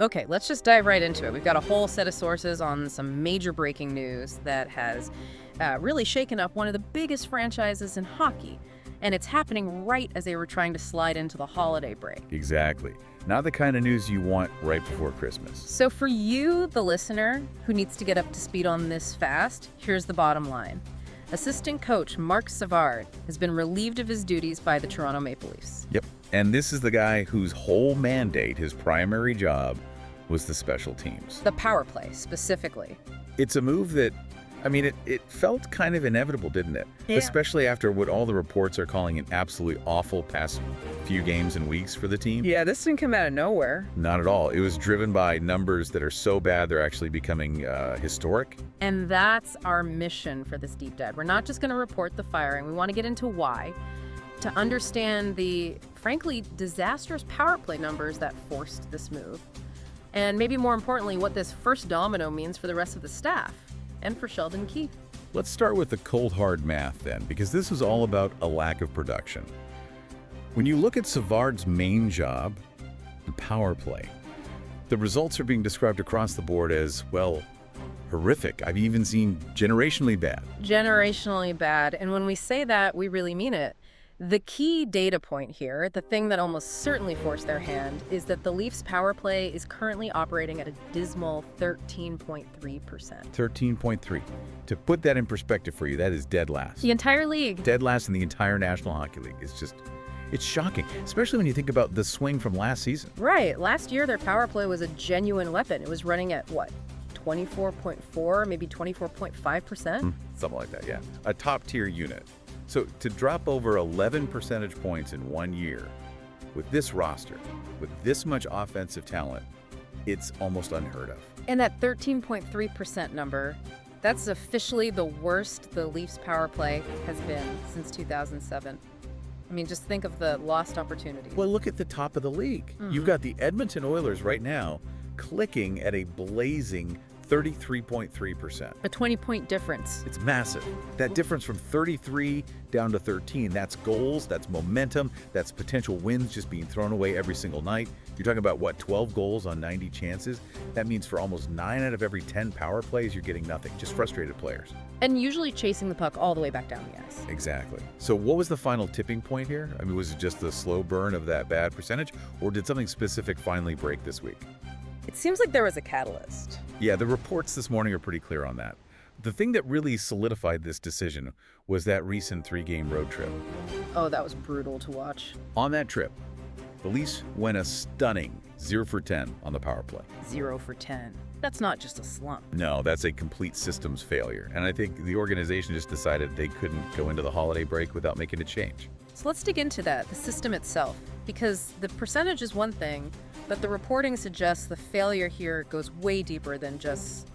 Okay, let's just dive right into it. We've got a whole set of sources on some major breaking news that has really shaken up one of the biggest franchises in hockey. And it's happening right as they were trying to slide into the holiday break. Exactly. Not the kind of news you want right before Christmas. So for you, the listener, who needs to get up to speed on this fast, here's the bottom line. Assistant coach Marc Savard has been relieved of his duties by the Toronto Maple Leafs. Yep. And this is the guy whose whole mandate, his primary job, was the special teams. The power play, specifically. It's a move that, it felt kind of inevitable, didn't it? Yeah. Especially after what all the reports are calling an absolutely awful past few games and weeks for the team. Yeah, this didn't come out of nowhere. Not at all. It was driven by numbers that are so bad they're actually becoming historic. And that's our mission for this deep dive. We're not just going to report the firing. We want to get into why, to understand the, frankly, disastrous power play numbers that forced this move. And maybe more importantly, what this first domino means for the rest of the staff and for Sheldon Keefe. Let's start with the cold hard math then, because this was all about a lack of production. When you look at Savard's main job, the power play, the results are being described across the board as, well, horrific. I've even seen generationally bad. Generationally bad. And when we say that, we really mean it. The key data point here, the thing that almost certainly forced their hand, is that the Leafs power play is currently operating at a dismal 13.3%. 13.3. To put that in perspective for you, that is dead last. The entire league. Dead last in the entire National Hockey League. It's shocking, especially when you think about the swing from last season. Right. Last year, their power play was a genuine weapon. It was running at, 24.4, maybe 24.5%? Something like that, yeah. A top-tier unit. So to drop over 11 percentage points in 1 year, with this roster, with this much offensive talent, it's almost unheard of. And that 13.3% number, that's officially the worst the Leafs power play has been since 2007. Just think of the lost opportunity. Well, look at the top of the league. You've got the Edmonton Oilers right now clicking at a blazing 33.3%. A 20-point difference. It's massive. That difference from 33 down to 13, that's goals, that's momentum, that's potential wins just being thrown away every single night. You're talking about, 12 goals on 90 chances? That means for almost 9 out of every 10 power plays, you're getting nothing, just frustrated players. And usually chasing the puck all the way back down the ice. Exactly. So what was the final tipping point here? Was it just the slow burn of that bad percentage, or did something specific finally break this week? It seems like there was a catalyst. Yeah, the reports this morning are pretty clear on that. The thing that really solidified this decision was that recent 3-game road trip. Oh, that was brutal to watch. On that trip, the Leafs went a stunning 0 for 10 on the power play. 0 for 10. That's not just a slump. No, that's a complete systems failure. And I think the organization just decided they couldn't go into the holiday break without making a change. So let's dig into that, the system itself, because the percentage is one thing, but the reporting suggests the failure here goes way deeper than just,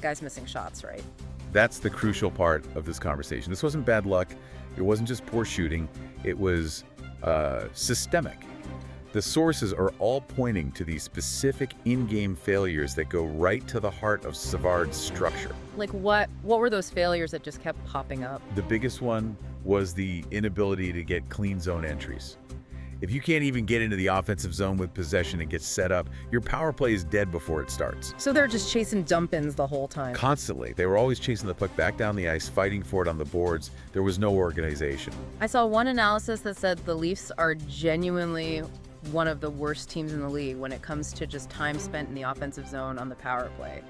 guys missing shots, right? That's the crucial part of this conversation. This wasn't bad luck. It wasn't just poor shooting. It was systemic. The sources are all pointing to these specific in-game failures that go right to the heart of Savard's structure. Like what were those failures that just kept popping up? The biggest one was the inability to get clean zone entries. If you can't even get into the offensive zone with possession and get set up, your power play is dead before it starts. So they're just chasing dump-ins the whole time. Constantly. They were always chasing the puck back down the ice, fighting for it on the boards. There was no organization. I saw one analysis that said the Leafs are genuinely one of the worst teams in the league when it comes to just time spent in the offensive zone on the power play.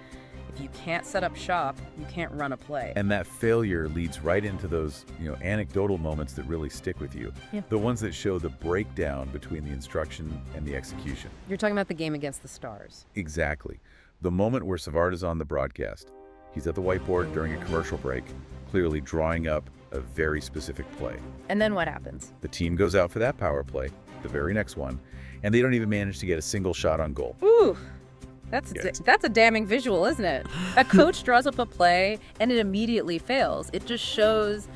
If you can't set up shop, you can't run a play. And that failure leads right into those, anecdotal moments that really stick with you. Yeah. The ones that show the breakdown between the instruction and the execution. You're talking about the game against the Stars. Exactly. The moment where Savard is on the broadcast. He's at the whiteboard during a commercial break, clearly drawing up a very specific play. And then what happens? The team goes out for that power play, the very next one, and they don't even manage to get a single shot on goal. Ooh. That's a damning visual, isn't it? A coach draws up a play and it immediately fails. It just shows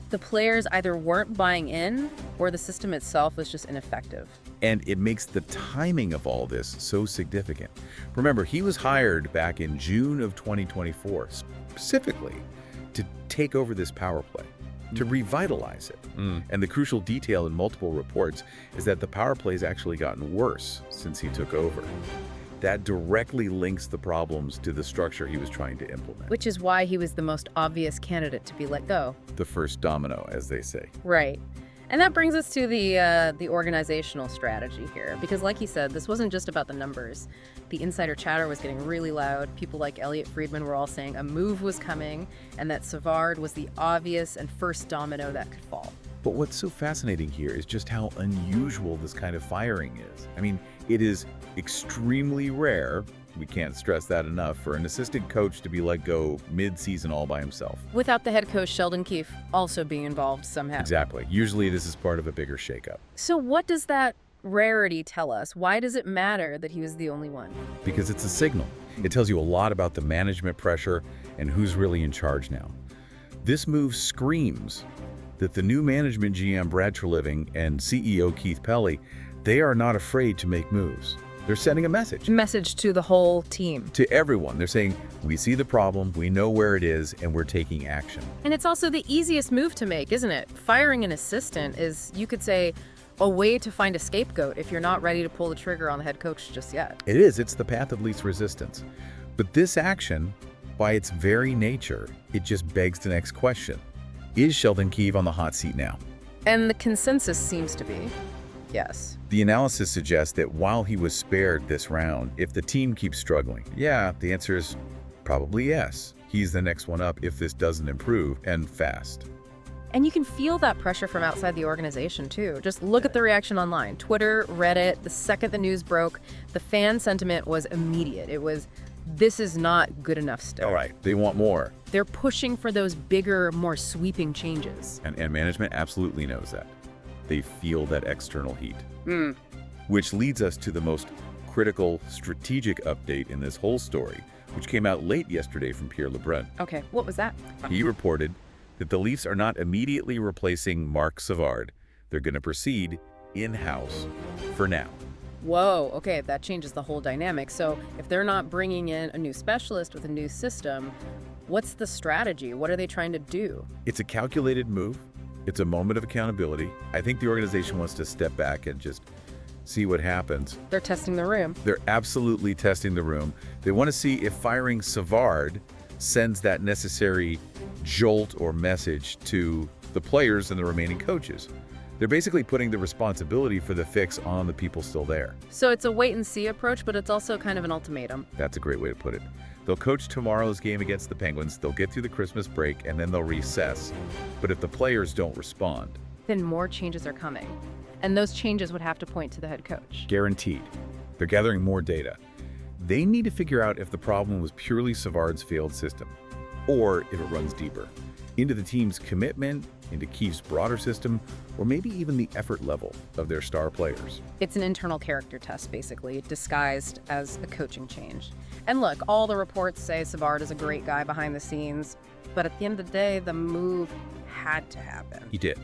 the players either weren't buying in or the system itself was just ineffective. And it makes the timing of all this so significant. Remember, he was hired back in June of 2024, specifically to take over this power play, to revitalize it. And the crucial detail in multiple reports is that the power play has actually gotten worse since he took over. That directly links the problems to the structure he was trying to implement. Which is why he was the most obvious candidate to be let go. The first domino, as they say. Right. And that brings us to the organizational strategy here. Because like he said, this wasn't just about the numbers. The insider chatter was getting really loud. People like Elliot Friedman were all saying a move was coming and that Savard was the obvious and first domino that could fall. But what's so fascinating here is just how unusual this kind of firing is. I mean, it is extremely rare, we can't stress that enough, for an assistant coach to be let go mid-season all by himself. Without the head coach, Sheldon Keefe, also being involved somehow. Exactly. Usually this is part of a bigger shakeup. So what does that rarity tell us? Why does it matter that he was the only one? Because it's a signal. It tells you a lot about the management pressure and who's really in charge now. This move screams that the new management GM Brad Treliving and CEO Keith Pelly, they are not afraid to make moves. They're sending a message. Message to the whole team. To everyone. They're saying, we see the problem, we know where it is, and we're taking action. And it's also the easiest move to make, isn't it? Firing an assistant is, you could say, a way to find a scapegoat if you're not ready to pull the trigger on the head coach just yet. It is. It's the path of least resistance. But this action, by its very nature, it just begs the next question. Is Sheldon Keefe on the hot seat now? And the consensus seems to be yes. The analysis suggests that while he was spared this round, if the team keeps struggling, yeah, the answer is probably yes. He's the next one up if this doesn't improve, and fast. And you can feel that pressure from outside the organization, too. Just look at the reaction online. Twitter, Reddit, the second the news broke, the fan sentiment was immediate. It was, this is not good enough still. All right, they want more. They're pushing for those bigger, more sweeping changes. And management absolutely knows that. They feel that external heat. Which leads us to the most critical strategic update in this whole story, which came out late yesterday from Pierre Lebrun. Okay, what was that? He reported that the Leafs are not immediately replacing Marc Savard. They're going to proceed in-house for now. Whoa, okay, that changes the whole dynamic. So if they're not bringing in a new specialist with a new system, what's the strategy? What are they trying to do? It's a calculated move. It's a moment of accountability. I think the organization wants to step back and just see what happens. They're testing the room. They're absolutely testing the room. They want to see if firing Savard sends that necessary jolt or message to the players and the remaining coaches. They're basically putting the responsibility for the fix on the people still there. So it's a wait-and-see approach, but it's also kind of an ultimatum. That's a great way to put it. They'll coach tomorrow's game against the Penguins, they'll get through the Christmas break, and then they'll recess. But if the players don't respond, then more changes are coming. And those changes would have to point to the head coach. Guaranteed. They're gathering more data. They need to figure out if the problem was purely Savard's failed system, or if it runs deeper, into the team's commitment, into Keefe's broader system, or maybe even the effort level of their star players. It's an internal character test, basically, disguised as a coaching change. And look, all the reports say Savard is a great guy behind the scenes, but at the end of the day, the move had to happen. He did.